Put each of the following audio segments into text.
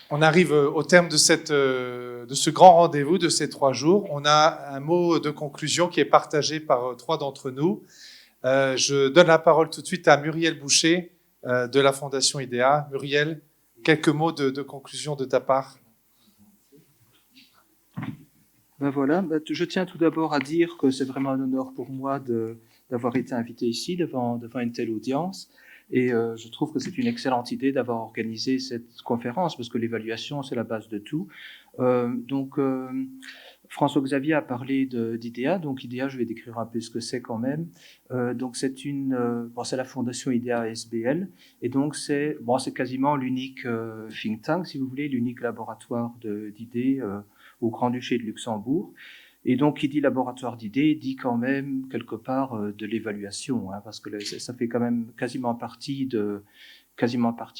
On arrive au terme de ce grand rendez-vous, de ces 3 jours. On a un mot de conclusion qui est partagé par 3 d'entre nous. Je donne la parole tout de suite à Muriel Boucher de la Fondation IDEA. Muriel, quelques mots de conclusion de ta part. Ben voilà, je tiens tout d'abord à dire que c'est vraiment un honneur pour moi d'avoir été invité ici devant une telle audience. Et je trouve que c'est une excellente idée d'avoir organisé cette conférence parce que l'évaluation, c'est la base de tout. François-Xavier a parlé d'IDEA. Donc IDEA, je vais décrire un peu ce que c'est quand même. Donc c'est c'est la fondation IDEA SBL. Et donc c'est quasiment l'unique think tank, si vous voulez, l'unique laboratoire d'idées au Grand-Duché de Luxembourg. Et donc, qui dit laboratoire d'idées, dit quand même quelque part de l'évaluation, hein, parce que ça fait quand même quasiment partie de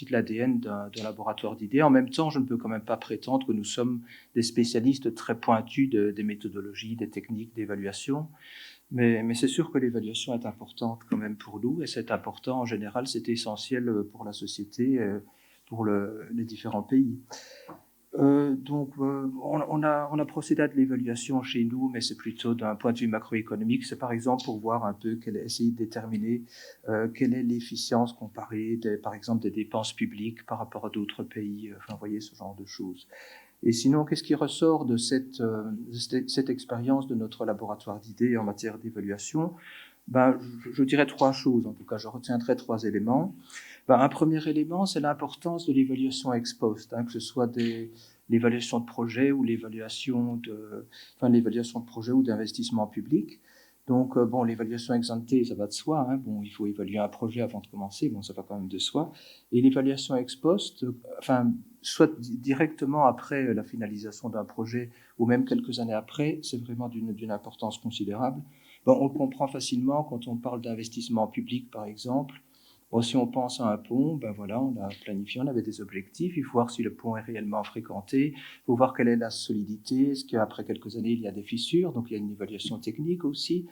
l'ADN d'un laboratoire d'idées. En même temps, je ne peux quand même pas prétendre que nous sommes des spécialistes très pointus des méthodologies, des techniques d'évaluation. Mais c'est sûr que l'évaluation est importante quand même pour nous, et c'est important en général, c'est essentiel pour la société, pour les différents pays. On a procédé à de l'évaluation chez nous, mais c'est plutôt d'un point de vue macroéconomique. C'est par exemple pour voir un peu, essayer de déterminer quelle est l'efficience comparée, par exemple, des dépenses publiques par rapport à d'autres pays. Enfin, vous voyez, ce genre de choses. Et sinon, qu'est-ce qui ressort de cette expérience de notre laboratoire d'idées en matière d'évaluation? Je dirais 3 choses, en tout cas, je retiendrai 3 éléments. Un premier élément, c'est l'importance de l'évaluation ex post, hein, que ce soit l'évaluation de projet ou l'évaluation de projet ou d'investissement public. Donc, l'évaluation ex ante, ça va de soi. Hein, il faut évaluer un projet avant de commencer. Ça va quand même de soi. Et l'évaluation ex post, soit directement après la finalisation d'un projet ou même quelques années après, c'est vraiment d'une importance considérable. On le comprend facilement quand on parle d'investissement public, par exemple. Si on pense à un pont, on a planifié, on avait des objectifs. Il faut voir si le pont est réellement fréquenté. Il faut voir quelle est la solidité. Est-ce qu'après quelques années, il y a des fissures? Donc, il y a une évaluation technique aussi.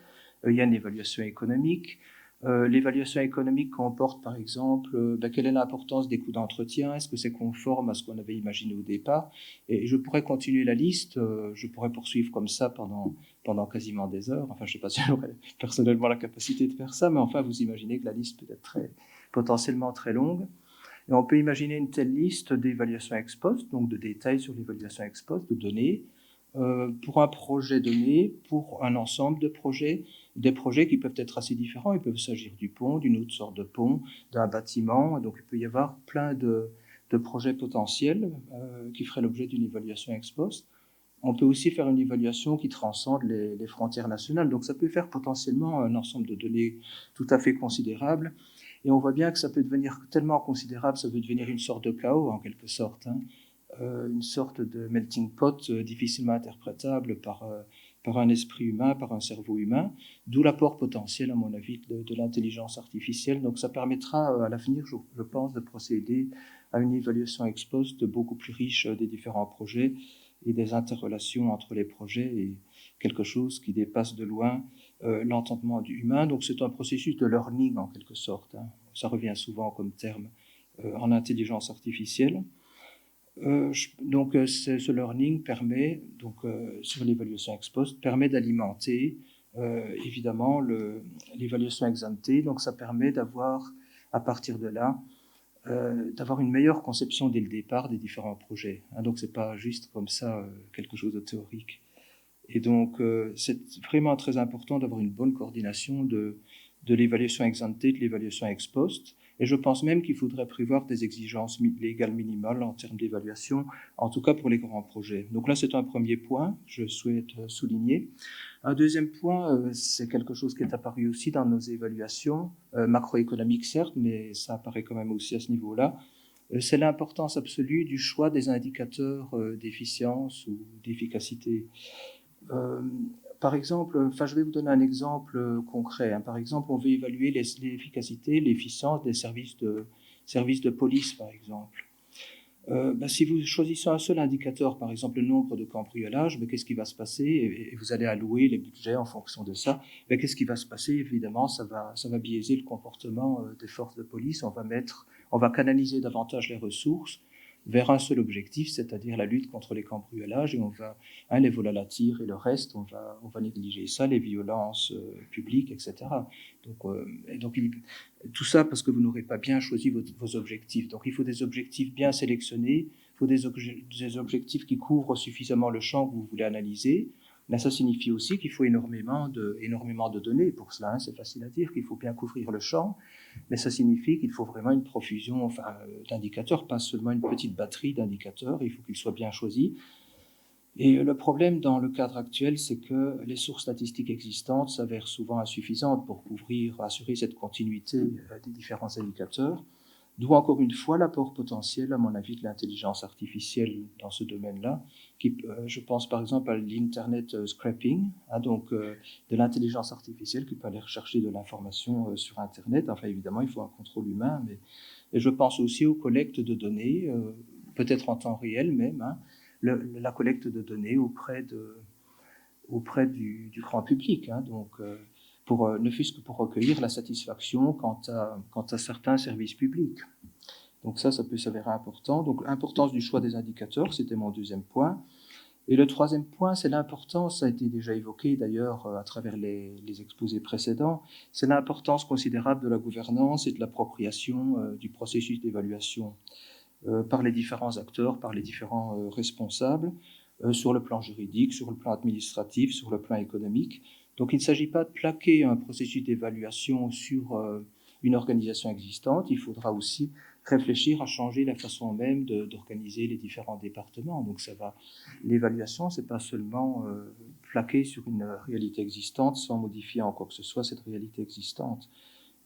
Il y a une évaluation économique. L'évaluation économique comporte, par exemple, quelle est l'importance des coûts d'entretien? Est-ce que c'est conforme à ce qu'on avait imaginé au départ? Et je pourrais continuer la liste. Je pourrais poursuivre comme ça pendant quasiment des heures. Enfin, je ne sais pas si j'aurais personnellement la capacité de faire ça, mais enfin, vous imaginez que la liste peut être potentiellement très longue. Et on peut imaginer une telle liste d'évaluation ex post, donc de détails sur l'évaluation ex post, de données, pour un projet donné, pour un ensemble de projets, des projets qui peuvent être assez différents. Il peut s'agir du pont, d'une autre sorte de pont, d'un bâtiment. Donc, il peut y avoir plein de projets potentiels qui feraient l'objet d'une évaluation ex post. On peut aussi faire une évaluation qui transcende les frontières nationales. Donc, ça peut faire potentiellement un ensemble de données tout à fait considérable. Et on voit bien que ça peut devenir tellement considérable, ça peut devenir une sorte de chaos en quelque sorte, hein. Une sorte de melting pot difficilement interprétable par un esprit humain, par un cerveau humain, d'où l'apport potentiel, à mon avis, de l'intelligence artificielle. Donc ça permettra à l'avenir, je pense, de procéder à une évaluation ex post beaucoup plus riche des différents projets et des interrelations entre les projets, et quelque chose qui dépasse de loin l'entendement humain. Donc c'est un processus de learning en quelque sorte, hein. Ça revient souvent comme terme en intelligence artificielle. Ce learning permet, sur l'évaluation ex post, permet d'alimenter évidemment l'évaluation ex ante. Donc ça permet d'avoir, à partir de là, d'avoir une meilleure conception dès le départ des différents projets, hein. Donc c'est pas juste comme ça quelque chose de théorique. Et donc c'est vraiment très important d'avoir une bonne coordination de l'évaluation ex ante, de l'évaluation ex post. Et je pense même qu'il faudrait prévoir des exigences légales minimales en termes d'évaluation, en tout cas pour les grands projets. Donc là, c'est un premier point, je souhaite souligner. Un deuxième point, c'est quelque chose qui est apparu aussi dans nos évaluations, macroéconomiques certes, mais ça apparaît quand même aussi à ce niveau-là. C'est l'importance absolue du choix des indicateurs d'efficience ou d'efficacité. Par exemple, je vais vous donner un exemple concret, hein. Par exemple, on veut évaluer l'efficacité, l'efficience des services de police, par exemple. Si vous choisissez un seul indicateur, par exemple le nombre de cambriolages, qu'est-ce qui va se passer? Et vous allez allouer les budgets en fonction de ça. Qu'est-ce qui va se passer? Évidemment, ça va biaiser le comportement des forces de police. On va canaliser davantage les ressources vers un seul objectif, c'est-à-dire la lutte contre les cambriolages, et on va, les vols à la tire et le reste, on va négliger ça, les violences publiques, etc. Donc tout ça parce que vous n'aurez pas bien choisi vos objectifs. Donc il faut des objectifs bien sélectionnés, il faut des objectifs qui couvrent suffisamment le champ que vous voulez analyser. Mais ça signifie aussi qu'il faut énormément de données pour cela. C'est facile à dire qu'il faut bien couvrir le champ, mais ça signifie qu'il faut vraiment une profusion d'indicateurs, pas seulement une petite batterie d'indicateurs, il faut qu'ils soient bien choisis. Et le problème dans le cadre actuel, c'est que les sources statistiques existantes s'avèrent souvent insuffisantes pour assurer cette continuité des différents indicateurs. D'où encore une fois l'apport potentiel, à mon avis, de l'intelligence artificielle dans ce domaine-là. Je pense par exemple à l'Internet scraping, de l'intelligence artificielle qui peut aller rechercher de l'information sur Internet. Enfin, évidemment, il faut un contrôle humain, et je pense aussi aux collectes de données, peut-être en temps réel même, la collecte de données auprès du grand public. Ne fût-ce que pour recueillir la satisfaction quant à certains services publics. Donc ça peut s'avérer important. Donc l'importance du choix des indicateurs, c'était mon deuxième point. Et le troisième point, c'est l'importance, ça a été déjà évoqué d'ailleurs à travers les exposés précédents, c'est l'importance considérable de la gouvernance et de l'appropriation du processus d'évaluation par les différents acteurs, par les différents responsables, sur le plan juridique, sur le plan administratif, sur le plan économique. Donc il ne s'agit pas de plaquer un processus d'évaluation sur une organisation existante, il faudra aussi réfléchir à changer la façon même d'organiser les différents départements. Donc l'évaluation, c'est pas seulement plaquer sur une réalité existante sans modifier en quoi que ce soit cette réalité existante.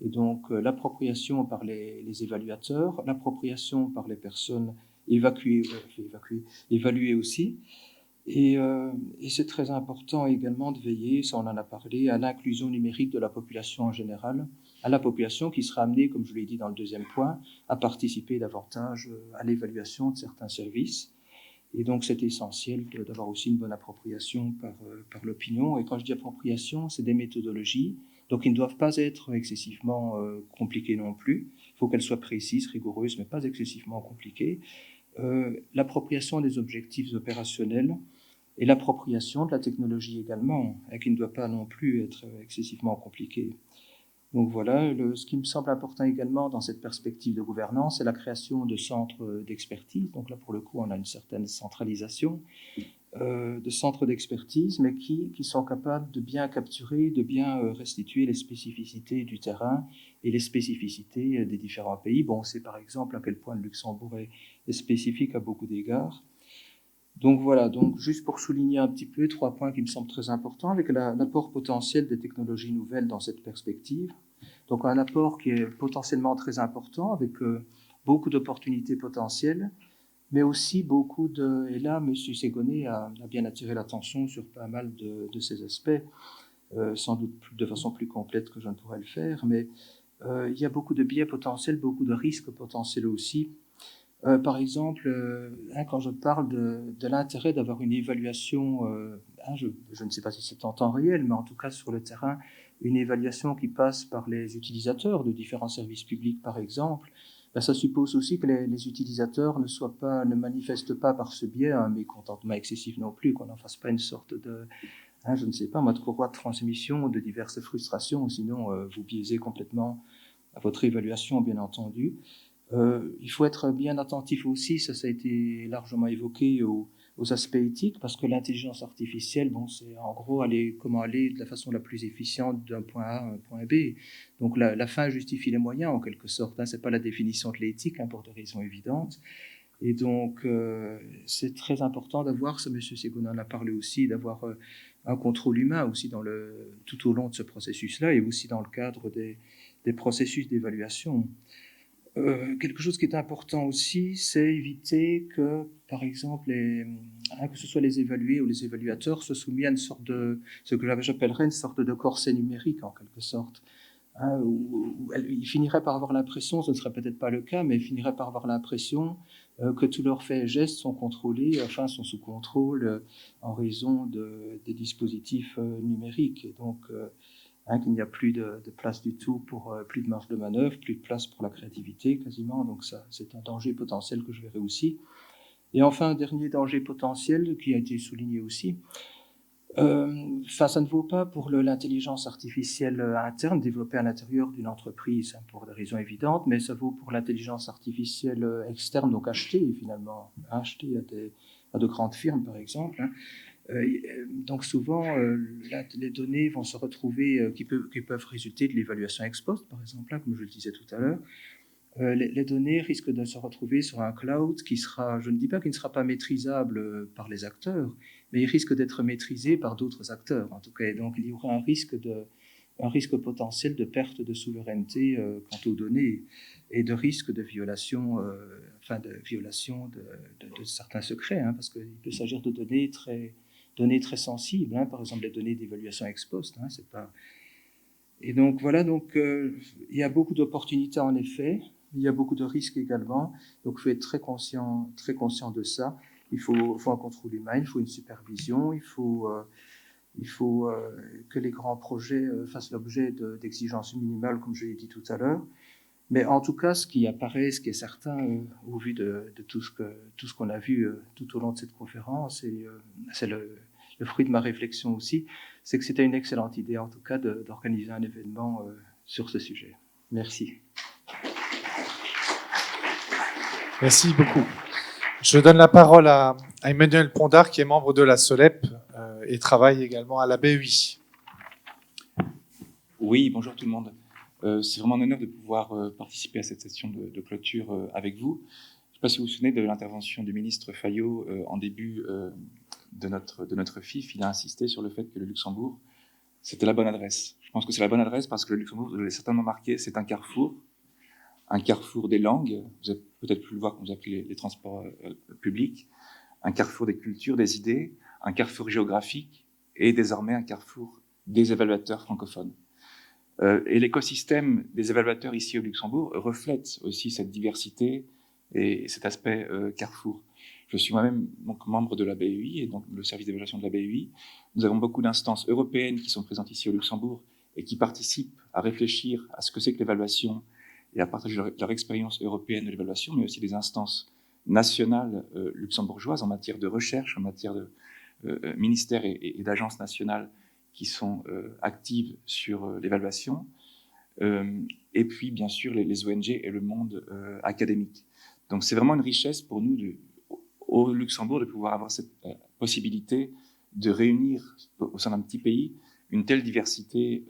Et donc l'appropriation par les évaluateurs, l'appropriation par les personnes évaluées aussi. Et c'est très important également de veiller, ça on en a parlé, à l'inclusion numérique de la population en général, à la population qui sera amenée, comme je l'ai dit dans le deuxième point, à participer davantage à l'évaluation de certains services. Et donc c'est essentiel d'avoir aussi une bonne appropriation par l'opinion. Et quand je dis appropriation, c'est des méthodologies, donc ils ne doivent pas être excessivement compliquées non plus. Il faut qu'elles soient précises, rigoureuses, mais pas excessivement compliquées. L'appropriation des objectifs opérationnels, et l'appropriation de la technologie également, qui ne doit pas non plus être excessivement compliquée. Donc voilà, ce qui me semble important également dans cette perspective de gouvernance, c'est la création de centres d'expertise. Donc là, pour le coup, on a une certaine centralisation de centres d'expertise, mais qui sont capables de bien capturer, de bien restituer les spécificités du terrain et les spécificités des différents pays. Bon, on sait par exemple à quel point le Luxembourg est spécifique à beaucoup d'égards. Donc voilà, juste pour souligner un petit peu 3 points qui me semblent très importants, avec l'apport potentiel des technologies nouvelles dans cette perspective. Donc un apport qui est potentiellement très important, avec beaucoup d'opportunités potentielles, mais aussi et là, M. Ségonnet a bien attiré l'attention sur pas mal de ces aspects, sans doute de façon plus complète que je ne pourrais le faire, mais il y a beaucoup de biais potentiels, beaucoup de risques potentiels aussi. Par exemple, quand je parle de l'intérêt d'avoir une évaluation, je ne sais pas si c'est en temps réel, mais en tout cas sur le terrain, une évaluation qui passe par les utilisateurs de différents services publics, par exemple, ça suppose aussi que les utilisateurs ne manifestent pas par ce biais un mécontentement excessif non plus, qu'on n'en fasse pas une sorte de, je ne sais pas, de courroie de transmission de diverses frustrations, sinon vous biaisez complètement à votre évaluation, bien entendu. Il faut être bien attentif aussi, ça a été largement évoqué, aux aspects éthiques, parce que l'intelligence artificielle, c'est en gros comment aller de la façon la plus efficiente d'un point A à un point B. Donc la fin justifie les moyens, en quelque sorte. C'est pas la définition de l'éthique, pour des raisons évidentes. Et donc c'est très important d'avoir, ça M. Ségonnet en a parlé aussi, d'avoir un contrôle humain aussi tout au long de ce processus-là, et aussi dans le cadre des processus d'évaluation. Quelque chose qui est important aussi, c'est éviter que, par exemple, que ce soit les évalués ou les évaluateurs, se soumis à une sorte ce que j'appellerais une sorte de corset numérique, en quelque sorte. Où ils finiraient par avoir l'impression, ce ne serait peut-être pas le cas, mais ils finiraient par avoir l'impression que tous leurs faits et gestes sont contrôlés, sont sous contrôle en raison des dispositifs numériques. Et donc, qu'il n'y a plus de place du tout pour plus de marge de manœuvre, plus de place pour la créativité quasiment. Donc ça, c'est un danger potentiel que je verrai aussi. Et enfin, un dernier danger potentiel qui a été souligné aussi. Ça ne vaut pas pour l'intelligence artificielle interne développée à l'intérieur d'une entreprise, pour des raisons évidentes, mais ça vaut pour l'intelligence artificielle externe, donc achetée finalement, achetée à de grandes firmes par exemple. Donc souvent, les données vont se retrouver, qui peuvent résulter de l'évaluation ex post, par exemple, comme je le disais tout à l'heure. Les données risquent de se retrouver sur un cloud qui sera, je ne dis pas qu'il ne sera pas maîtrisable par les acteurs, mais il risque d'être maîtrisé par d'autres acteurs, en tout cas. Et donc, il y aura un risque potentiel de perte de souveraineté quant aux données et de risque de violation, de certains secrets, parce qu'il peut s'agir de données très sensibles, par exemple les données d'évaluation ex post. C'est pas... Et donc voilà, il y a beaucoup d'opportunités en effet. Il y a beaucoup de risques également, donc il faut être très conscient de ça. Il faut un contrôle humain, il faut une supervision, il faut que les grands projets fassent l'objet d'exigences minimales, comme je l'ai dit tout à l'heure. Mais en tout cas, ce qui est certain, au vu de tout ce qu'on a vu tout au long de cette conférence, et c'est le fruit de ma réflexion aussi, c'est que c'était une excellente idée, en tout cas, d'organiser un événement sur ce sujet. Merci. Merci beaucoup. Je donne la parole à Emmanuel Pondard, qui est membre de la SOLEP et travaille également à la BEI. Oui, bonjour tout le monde. C'est vraiment un honneur de pouvoir participer à cette session de clôture avec vous. Je ne sais pas si vous vous souvenez de l'intervention du ministre Fayot en début de notre FIF. Il a insisté sur le fait que le Luxembourg, c'était la bonne adresse. Je pense que c'est la bonne adresse parce que le Luxembourg, vous l'avez certainement marqué, c'est un carrefour des langues. Vous avez peut-être pu le voir quand vous avez pris les transports publics. Un carrefour des cultures, des idées, un carrefour géographique et désormais un carrefour des évaluateurs francophones. Et l'écosystème des évaluateurs ici au Luxembourg reflète aussi cette diversité et cet aspect carrefour. Je suis moi-même donc membre de la BEI et donc le service d'évaluation de la BEI. Nous avons beaucoup d'instances européennes qui sont présentes ici au Luxembourg et qui participent à réfléchir à ce que c'est que l'évaluation et à partager leur expérience européenne de l'évaluation, mais aussi des instances nationales luxembourgeoises en matière de recherche, en matière de ministères et d'agences nationales qui sont actives sur l'évaluation, et puis bien sûr les ONG et le monde académique. Donc c'est vraiment une richesse pour nous au Luxembourg de pouvoir avoir cette possibilité de réunir au sein d'un petit pays une telle diversité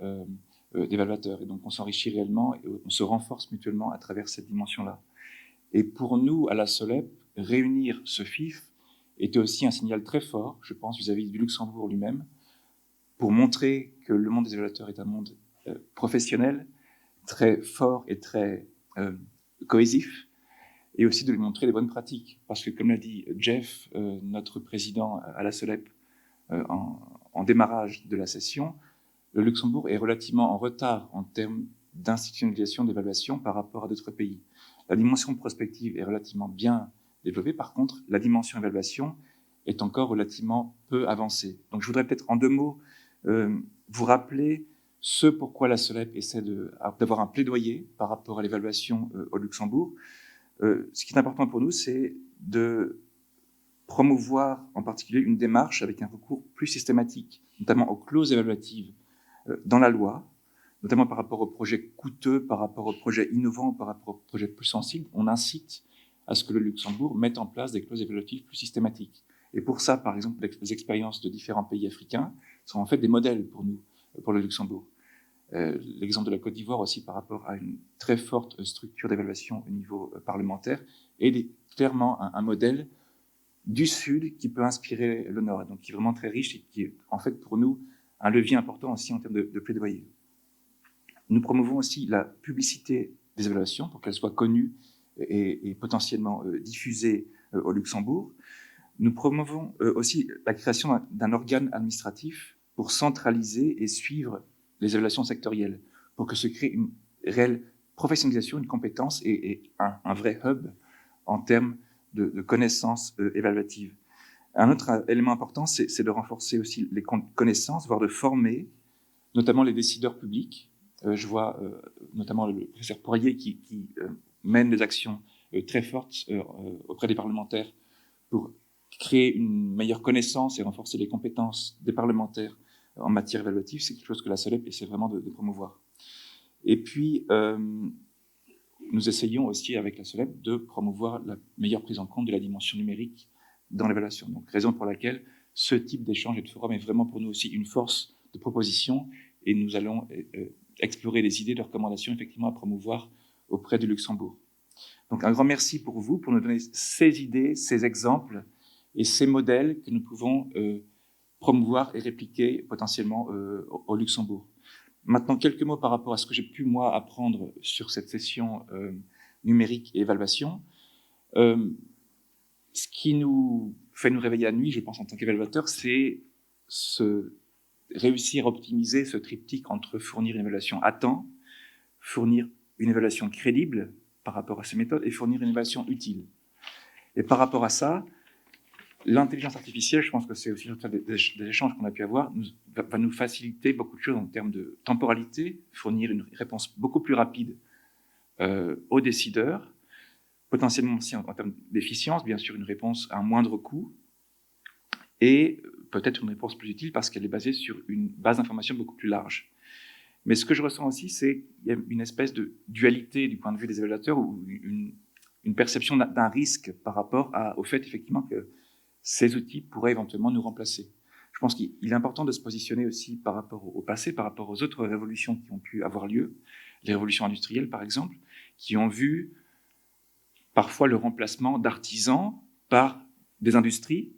d'évaluateurs. Et donc on s'enrichit réellement et on se renforce mutuellement à travers cette dimension-là. Et pour nous, à la SOLEP, réunir ce FIF était aussi un signal très fort, je pense, vis-à-vis du Luxembourg lui-même, pour montrer que le monde des évaluateurs est un monde professionnel, très fort et très cohésif, et aussi de lui montrer les bonnes pratiques. Parce que, comme l'a dit Jeff, notre président à la SOLEP, en démarrage de la session, le Luxembourg est relativement en retard en termes d'institutionnalisation d'évaluation par rapport à d'autres pays. La dimension prospective est relativement bien développée. Par contre, la dimension évaluation est encore relativement peu avancée. Donc, je voudrais peut-être en 2 mots vous rappeler ce pourquoi la SOLEP essaie d'avoir un plaidoyer par rapport à l'évaluation au Luxembourg. Ce qui est important pour nous, c'est de promouvoir en particulier une démarche avec un recours plus systématique, notamment aux clauses évaluatives dans la loi, notamment par rapport aux projets coûteux, par rapport aux projets innovants, par rapport aux projets plus sensibles. On incite à ce que le Luxembourg mette en place des clauses évaluatives plus systématiques. Et pour ça, par exemple, les expériences de différents pays africains sont en fait des modèles pour nous, pour le Luxembourg. L'exemple de la Côte d'Ivoire aussi par rapport à une très forte structure d'évaluation au niveau parlementaire est clairement un modèle du Sud qui peut inspirer le Nord, et donc qui est vraiment très riche et qui est en fait pour nous un levier important aussi en termes de plaidoyer. Nous promouvons aussi la publicité des évaluations pour qu'elles soient connues et potentiellement diffusées au Luxembourg. Nous promouvons aussi la création d'un organe administratif pour centraliser et suivre les évaluations sectorielles, pour que se crée une réelle professionnalisation, une compétence et un vrai hub en termes de connaissances évaluatives. Un autre élément important, c'est de renforcer aussi les connaissances, voire de former notamment les décideurs publics. Je vois notamment le professeur Poirier qui mène des actions très fortes auprès des parlementaires pour créer une meilleure connaissance et renforcer les compétences des parlementaires en matière évaluative. C'est quelque chose que la SOLEP essaie vraiment de promouvoir. Et puis, nous essayons aussi avec la SOLEP de promouvoir la meilleure prise en compte de la dimension numérique dans l'évaluation. Donc, raison pour laquelle ce type d'échange et de forum est vraiment pour nous aussi une force de proposition, et nous allons explorer les idées de recommandations effectivement à promouvoir auprès du Luxembourg. Donc, un grand merci pour vous, pour nous donner ces idées, ces exemples et ces modèles que nous pouvons promouvoir et répliquer potentiellement au Luxembourg. Maintenant, quelques mots par rapport à ce que j'ai pu, moi, apprendre sur cette session numérique et évaluation. Ce qui nous fait nous réveiller la nuit, je pense, en tant qu'évaluateur, c'est réussir à optimiser ce triptyque entre fournir une évaluation à temps, fournir une évaluation crédible par rapport à ces méthodes et fournir une évaluation utile. Et par rapport à ça, l'intelligence artificielle, je pense que c'est aussi des échanges qu'on a pu avoir, va nous faciliter beaucoup de choses en termes de temporalité, fournir une réponse beaucoup plus rapide aux décideurs, potentiellement aussi en termes d'efficience, bien sûr une réponse à un moindre coût, et peut-être une réponse plus utile parce qu'elle est basée sur une base d'information beaucoup plus large. Mais ce que je ressens aussi, c'est qu'il y a une espèce de dualité du point de vue des évaluateurs, ou une perception d'un risque par rapport au fait effectivement que ces outils pourraient éventuellement nous remplacer. Je pense qu'il est important de se positionner aussi par rapport au passé, par rapport aux autres révolutions qui ont pu avoir lieu, les révolutions industrielles par exemple, qui ont vu parfois le remplacement d'artisans par des industries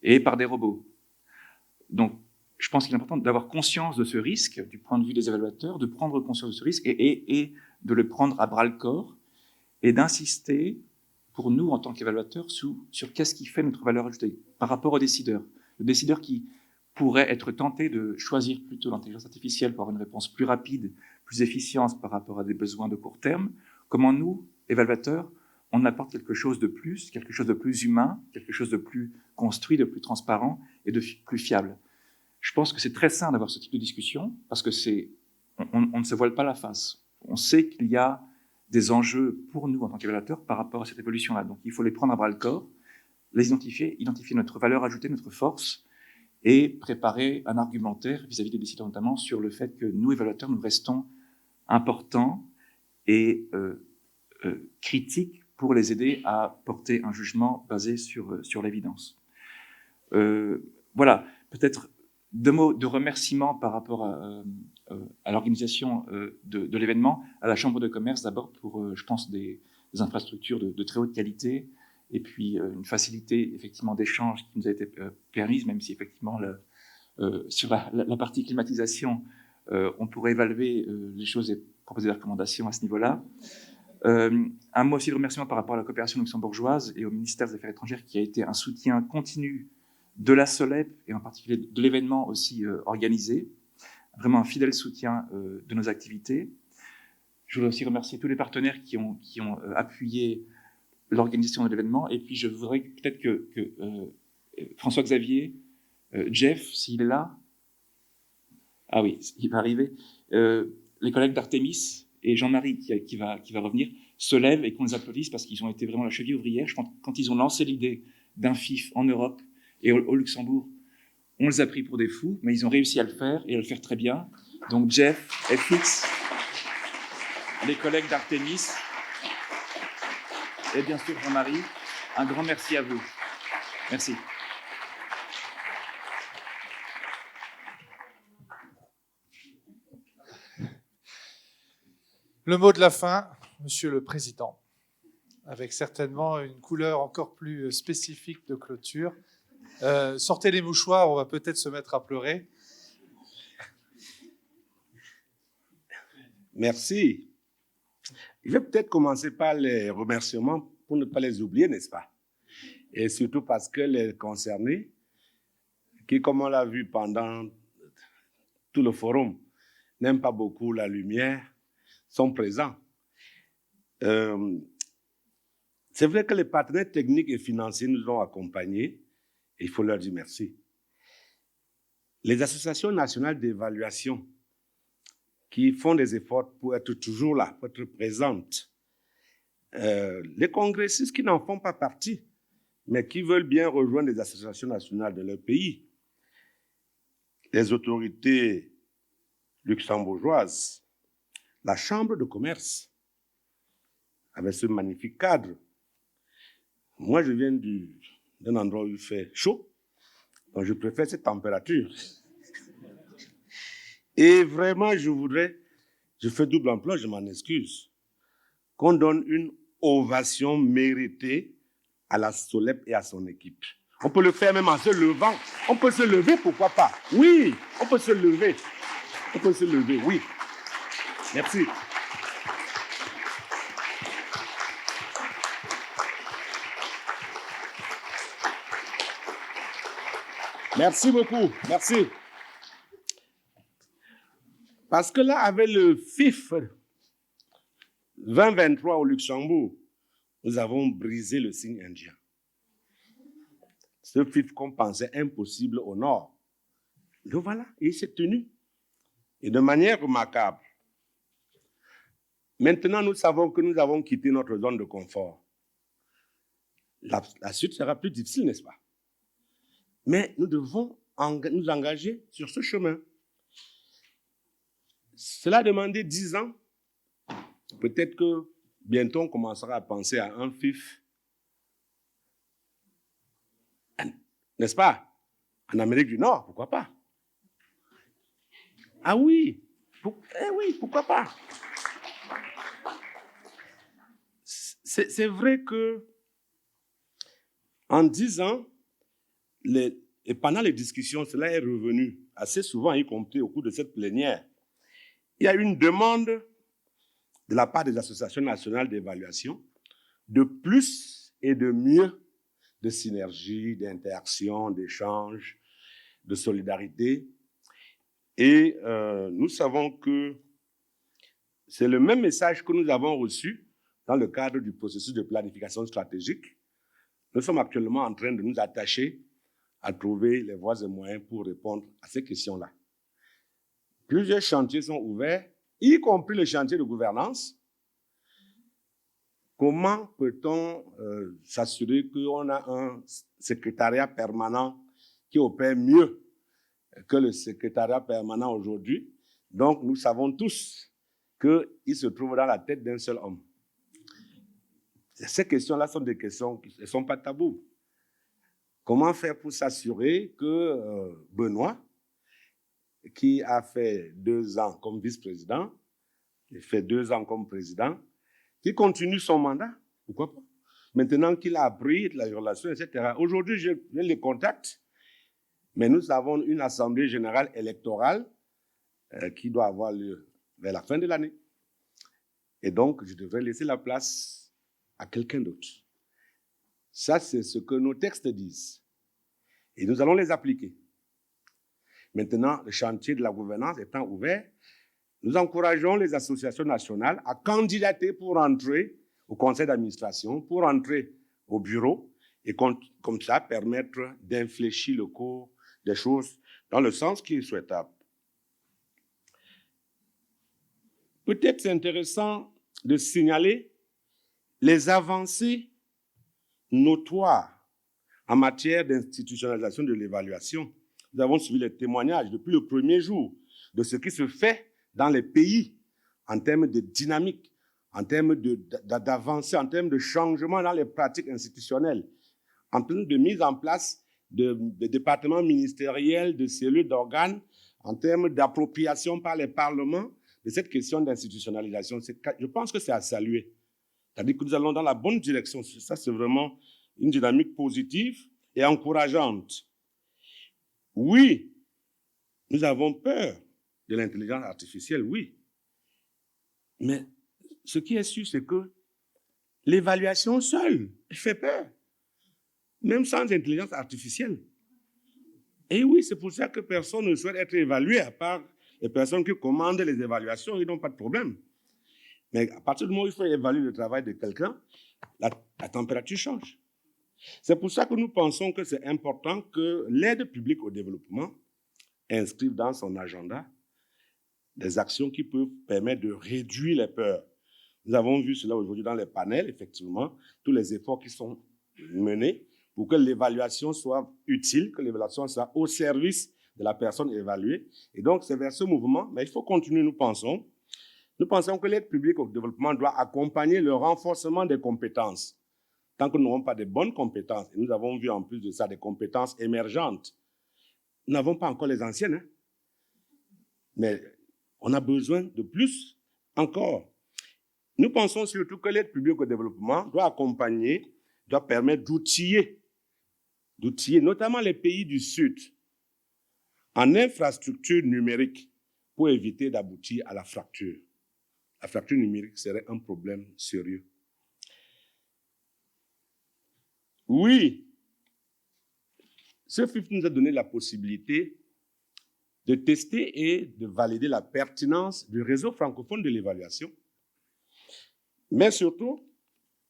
et par des robots. Donc, je pense qu'il est important d'avoir conscience de ce risque, du point de vue des évaluateurs, de prendre conscience de ce risque et de le prendre à bras-le-corps et d'insister pour nous, en tant qu'évaluateurs, sur qu'est-ce qui fait notre valeur ajoutée par rapport aux décideurs. Le décideur qui pourrait être tenté de choisir plutôt l'intelligence artificielle pour avoir une réponse plus rapide, plus efficiente par rapport à des besoins de court terme. Comment nous, évaluateurs, on apporte quelque chose de plus humain, quelque chose de plus construit, de plus transparent et de plus fiable. Je pense que c'est très sain d'avoir ce type de discussion parce que on ne se voile pas la face. On sait qu'il y a des enjeux pour nous en tant qu'évaluateurs par rapport à cette évolution-là. Donc, il faut les prendre à bras-le-corps, les identifier notre valeur ajoutée, notre force, et préparer un argumentaire vis-à-vis des décideurs, notamment sur le fait que nous, évaluateurs, nous restons importants et critiques pour les aider à porter un jugement basé sur l'évidence. Voilà, peut-être 2 mots de remerciement par rapport à l'organisation de l'événement, à la Chambre de commerce d'abord pour, je pense, des infrastructures de très haute qualité, et puis une facilité effectivement d'échange qui nous a été permise, même si effectivement sur la partie climatisation, on pourrait évaluer les choses et proposer des recommandations à ce niveau-là. Un mot aussi de remerciement par rapport à la coopération luxembourgeoise et au ministère des Affaires étrangères qui a été un soutien continu de la SOLEP et en particulier de l'événement aussi organisé, vraiment un fidèle soutien de nos activités. Je voudrais aussi remercier tous les partenaires qui ont appuyé l'organisation de l'événement, et puis je voudrais peut-être que François-Xavier, Jeff, s'il est là, ah oui, il va arriver, les collègues d'Artemis et Jean-Marie qui va revenir, se lèvent et qu'on les applaudisse parce qu'ils ont été vraiment la cheville ouvrière. Je pense que quand ils ont lancé l'idée d'un FIF en Europe et au Luxembourg, on les a pris pour des fous, mais ils ont réussi à le faire et à le faire très bien. Donc Jeff, FX, les collègues d'Artemis et bien sûr Jean-Marie, un grand merci à vous. Merci. Le mot de la fin, Monsieur le Président, avec certainement une couleur encore plus spécifique de clôture. Sortez les mouchoirs, on va peut-être se mettre à pleurer. Merci. Je vais peut-être commencer par les remerciements pour ne pas les oublier, n'est-ce pas? Et surtout parce que les concernés, qui, comme on l'a vu pendant tout le forum, n'aiment pas beaucoup la lumière, sont présents. C'est vrai que les partenaires techniques et financiers nous ont accompagnés, et il faut leur dire merci. Les associations nationales d'évaluation qui font des efforts pour être toujours là, pour être présentes. Les congressistes qui n'en font pas partie, mais qui veulent bien rejoindre les associations nationales de leur pays. Les autorités luxembourgeoises, la Chambre de commerce, avec ce magnifique cadre. Moi, je viens d'un endroit où il fait chaud, donc je préfère cette température. Et vraiment, je fais double emploi, je m'en excuse, qu'on donne une ovation méritée à la SOLEP et à son équipe. On peut le faire même en se levant. On peut se lever, pourquoi pas? Oui, on peut se lever. On peut se lever, oui. Merci. Merci beaucoup, merci. Parce que là, avec le FIF 2023 au Luxembourg, nous avons brisé le signe indien. Ce FIF qu'on pensait impossible au nord. Donc voilà, il s'est tenu. Et de manière remarquable. Maintenant, nous savons que nous avons quitté notre zone de confort. La suite sera plus difficile, n'est-ce pas? Mais nous devons nous engager sur ce chemin. Cela a demandé 10 ans. Peut-être que bientôt on commencera à penser à un FIF. N'est-ce pas? En Amérique du Nord, pourquoi pas? Ah oui, oui, pourquoi pas? C'est vrai que en 10 ans, et pendant les discussions, cela est revenu assez souvent, y compris au cours de cette plénière. Il y a une demande de la part des associations nationales d'évaluation de plus et de mieux de synergie, d'interaction, d'échange, de solidarité. Et nous savons que c'est le même message que nous avons reçu dans le cadre du processus de planification stratégique. Nous sommes actuellement en train de nous attacher à trouver les voies et moyens pour répondre à ces questions-là. Plusieurs chantiers sont ouverts, y compris le chantier de gouvernance. Comment peut-on s'assurer qu'on a un secrétariat permanent qui opère mieux que le secrétariat permanent aujourd'hui? Donc, nous savons tous qu'il se trouve dans la tête d'un seul homme. Ces questions-là sont des questions qui ne sont pas tabous. Comment faire pour s'assurer que Benoît, qui a fait 2 ans comme vice-président, il fait 2 ans comme président, qui continue son mandat, pourquoi pas? Maintenant qu'il a appris la relation, etc. Aujourd'hui, je les contacte, mais nous avons une assemblée générale électorale qui doit avoir lieu vers la fin de l'année. Et donc, je devrais laisser la place à quelqu'un d'autre. Ça, c'est ce que nos textes disent. Et nous allons les appliquer. Maintenant, le chantier de la gouvernance étant ouvert, nous encourageons les associations nationales à candidater pour entrer au conseil d'administration, pour entrer au bureau, et comme ça permettre d'infléchir le cours des choses dans le sens qui est souhaitable. Peut-être c'est intéressant de signaler les avancées notoires en matière d'institutionnalisation de l'évaluation. Nous avons suivi les témoignages depuis le premier jour de ce qui se fait dans les pays en termes de dynamique, en termes d'avancée, en termes de changement dans les pratiques institutionnelles, en termes de mise en place de départements ministériels, de cellules d'organes, en termes d'appropriation par les parlements de cette question d'institutionnalisation. Je pense que c'est à saluer. C'est-à-dire que nous allons dans la bonne direction. Ça, c'est vraiment une dynamique positive et encourageante. Oui, nous avons peur de l'intelligence artificielle, oui. Mais ce qui est sûr, c'est que l'évaluation seule fait peur, même sans intelligence artificielle. Et oui, c'est pour ça que personne ne souhaite être évalué, à part les personnes qui commandent les évaluations, ils n'ont pas de problème. Mais à partir du moment où il faut évaluer le travail de quelqu'un, la température change. C'est pour ça que nous pensons que c'est important que l'aide publique au développement inscrive dans son agenda des actions qui peuvent permettre de réduire les peurs. Nous avons vu cela aujourd'hui dans les panels, effectivement, tous les efforts qui sont menés pour que l'évaluation soit utile, que l'évaluation soit au service de la personne évaluée. Et donc, c'est vers ce mouvement, mais il faut continuer, nous pensons. Nous pensons que l'aide publique au développement doit accompagner le renforcement des compétences. Tant que nous n'aurons pas de bonnes compétences, et nous avons vu en plus de ça des compétences émergentes, nous n'avons pas encore les anciennes, hein? Mais on a besoin de plus encore. Nous pensons surtout que l'aide publique au développement doit accompagner, doit permettre d'outiller notamment les pays du Sud en infrastructure numérique pour éviter d'aboutir à la fracture. La fracture numérique serait un problème sérieux. Oui, ce FIF nous a donné la possibilité de tester et de valider la pertinence du réseau francophone de l'évaluation, mais surtout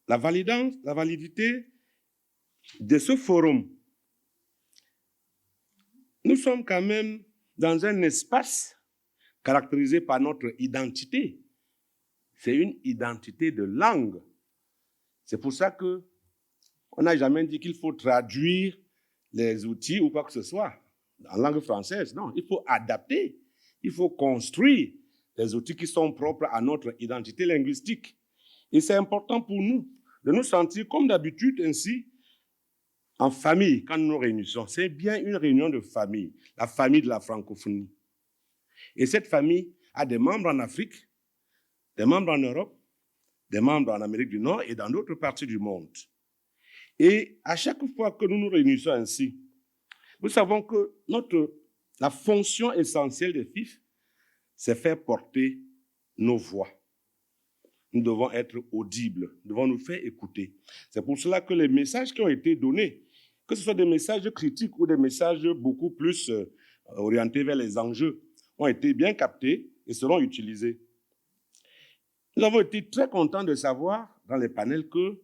la validité de ce forum. Nous sommes quand même dans un espace caractérisé par notre identité. C'est une identité de langue. C'est pour ça qu'on n'a jamais dit qu'il faut traduire les outils ou quoi que ce soit en langue française. Non, il faut adapter, il faut construire des outils qui sont propres à notre identité linguistique. Et c'est important pour nous de nous sentir comme d'habitude ainsi en famille quand nous nous réunissons. C'est bien une réunion de famille, la famille de la francophonie. Et cette famille a des membres en Afrique, des membres en Europe, des membres en Amérique du Nord et dans d'autres parties du monde. Et à chaque fois que nous nous réunissons ainsi, nous savons que la fonction essentielle des FIF, c'est faire porter nos voix. Nous devons être audibles, nous devons nous faire écouter. C'est pour cela que les messages qui ont été donnés, que ce soit des messages critiques ou des messages beaucoup plus orientés vers les enjeux, ont été bien captés et seront utilisés. Nous avons été très contents de savoir dans les panels que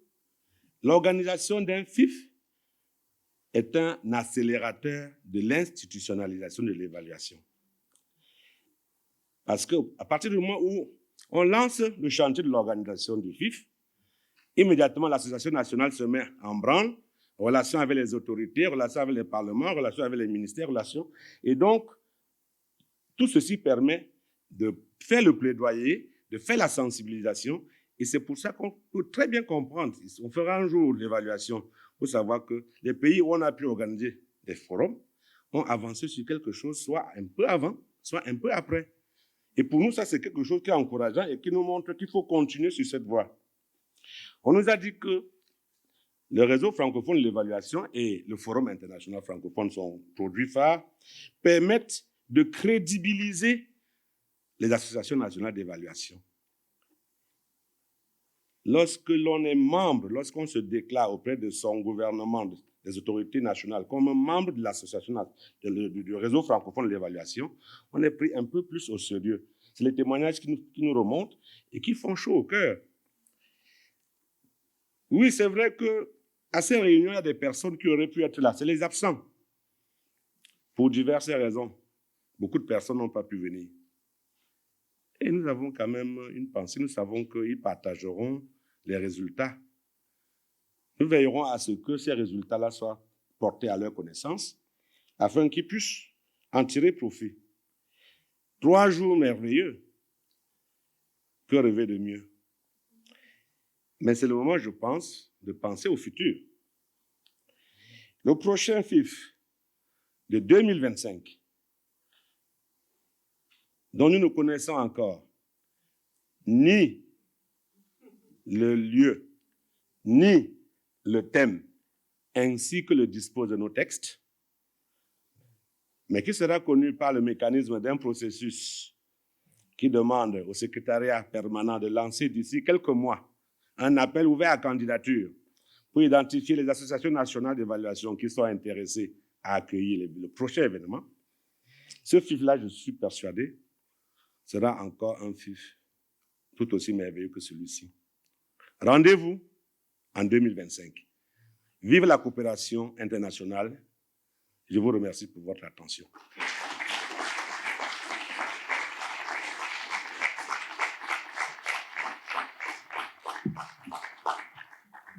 l'organisation d'un FIF est un accélérateur de l'institutionnalisation de l'évaluation. Parce qu'à partir du moment où on lance le chantier de l'organisation du FIF, immédiatement l'association nationale se met en branle, relation avec les autorités, relation avec les parlements, relation avec les ministères, et donc tout ceci permet de faire le plaidoyer, de faire la sensibilisation, et c'est pour ça qu'on peut très bien comprendre. On fera un jour l'évaluation pour savoir que les pays où on a pu organiser des forums ont avancé sur quelque chose, soit un peu avant, soit un peu après. Et pour nous, ça, c'est quelque chose qui est encourageant et qui nous montre qu'il faut continuer sur cette voie. On nous a dit que le réseau francophone de l'évaluation et le Forum international francophone, son produit phare, permettent de crédibiliser les associations nationales d'évaluation. Lorsque l'on est membre, lorsqu'on se déclare auprès de son gouvernement, des autorités nationales, comme membre de l'association du réseau francophone de l'évaluation, on est pris un peu plus au sérieux. C'est les témoignages qui nous remontent et qui font chaud au cœur. Oui, c'est vrai qu'à ces réunions, il y a des personnes qui auraient pu être là. C'est les absents. Pour diverses raisons. Beaucoup de personnes n'ont pas pu venir. Et nous avons quand même une pensée. Nous savons qu'ils partageront les résultats. Nous veillerons à ce que ces résultats-là soient portés à leur connaissance afin qu'ils puissent en tirer profit. 3 jours merveilleux. Que rêver de mieux? Mais c'est le moment, je pense, de penser au futur. Le prochain FIF de 2025, dont nous ne connaissons encore ni le lieu, ni le thème, ainsi que le dispose de nos textes, mais qui sera connu par le mécanisme d'un processus qui demande au secrétariat permanent de lancer d'ici quelques mois un appel ouvert à candidature pour identifier les associations nationales d'évaluation qui sont intéressées à accueillir le prochain événement. Ce FIF-là, je suis persuadé, sera encore un FIF tout aussi merveilleux que celui-ci. Rendez-vous en 2025. Vive la coopération internationale. Je vous remercie pour votre attention.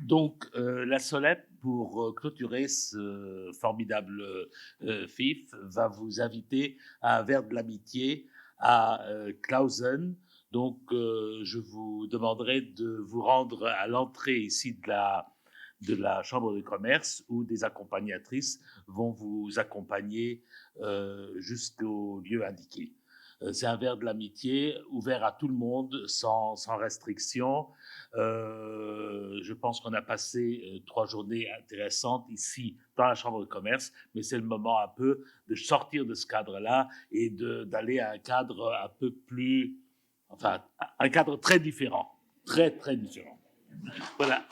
Donc, la Solep, pour clôturer ce formidable FIF, va vous inviter à un verre de l'amitié à Clausen. Donc, je vous demanderai de vous rendre à l'entrée ici de la Chambre de commerce, où des accompagnatrices vont vous accompagner jusqu'au lieu indiqué. C'est un verre de l'amitié ouvert à tout le monde, sans restriction. Je pense qu'on a passé 3 journées intéressantes ici dans la Chambre de commerce, mais c'est le moment un peu de sortir de ce cadre-là et d'aller à un cadre un peu plus, enfin, un cadre très différent, très, très différent. Voilà.